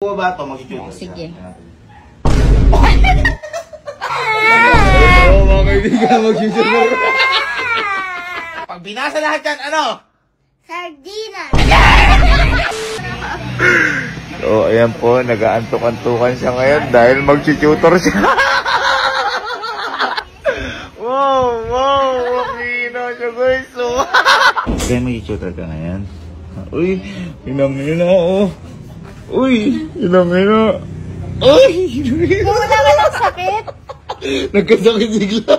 Ba ito, mag-tutor siya. Sige. Oo, mga kaibigan, mag-tutor. Pag binasa lahat yan, ano? Sardinas! So, ayan po, nag-aantok-antukan siya ngayon dahil mag-tutor siya. Wow, makina siya guys. Kaya mag-tutor ka ngayon? Uy, inang-ina oh. Uy, inang-ina. Uy, inang-ina. Wala ka ng sakit? Nagkasakit bigla.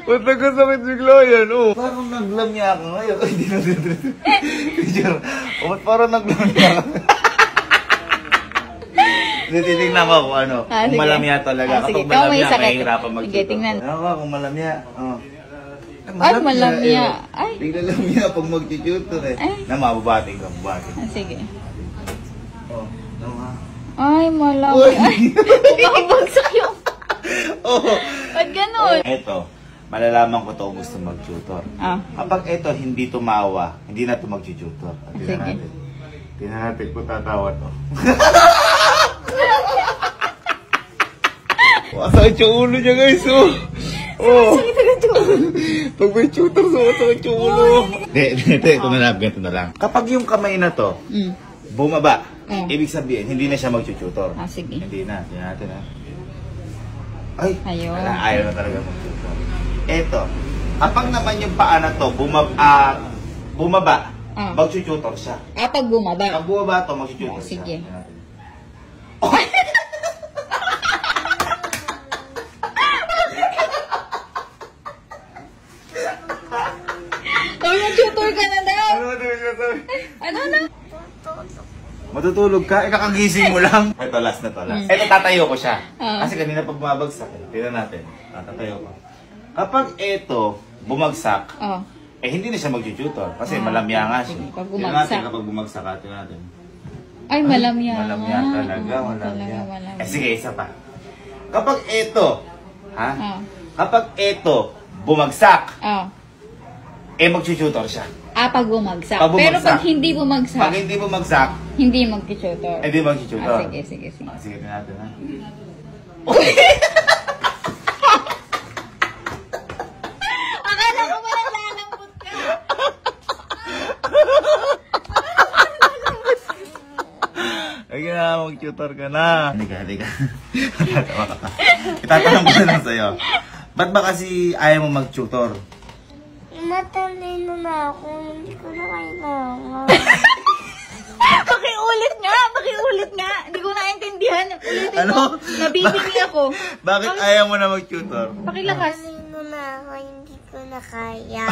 Ba't nagkasakit bigla yan, oh? Parang naglamya ka ngayon. Ay, di na. Ba't parang naglamya ka? Titignan mo kung ano. Kung malamya talaga. Sige, Kapag malamya, kahirapan mag-tutor. Sige, tingnan. Ano ka kung malamya? Oh. Ay, malamya. Ay. Bigla lamya pag mag-tutor eh. Na, mababating ka, mababating. Sige. Oh, ano nga? Ay, malamya. Ay, bumabagsak yung... Oh. Ba't ganun? Eto, malalaman ko to kung gusto mag-tutor. Kapag eto hindi tumawa, hindi na to mag-tutor. Sige. Tingnan natin kung tatawa to. Masakit yung ulo niya guys, oh. Oh. Pag may tutor, sumasakit yung ulo. Ito na lang, ganito na lang. Kapag yung kamay na to, bumaba, ibig sabihin, hindi na siya mag-tutor. Sige. Hindi na, tingnan natin ha. Ay, ayun. Ayaw na talaga mag-tutor. Eto, kapag naman yung paa na to, bumaba, mag-tutor siya. Pag bumaba? Pag bumaba to, mag-tutor siya. Sige. Tutor ka na daw! Ano na? Matutulog ka? Kakagising mo lang. Ito, last na to, last. Ito, tatayo ko siya. Kasi kanina pag bumabagsak, tignan natin. Tatayo ko. Kapag ito, bumagsak, hindi na siya mag-tutor. Kasi malamya nga siya. Tignan natin kapag bumagsak, tignan natin. Ay, malamya. Malamya talaga, malamya. Sige, isa pa. Kapag ito, kapag ito, bumagsak, mag-tutor siya. Pag bumagsak. Pag bumagsak. Pero pag hindi bumagsak, Pag hindi bumagsak, hindi mag-tutor. hindi mag-tutor. Sige. Sige, tingnan natin ha. Akala ko walang lalambot ka. Ay, na, mag-tutor ka na. Halika. Natatawa ka. Itatanong ko na lang sa'yo. Ba't ba kasi ayaw mo mag-tutor? Matalino na ako. Hindi ko na kailangan. Pakiulit nga. Hindi ko naintindihan. Ulitin Ano? mo. Nabibili ako. Bakit ayaw mo na mag-tutor? Pakilakas. Matalino na ako. Hindi ko na kaya.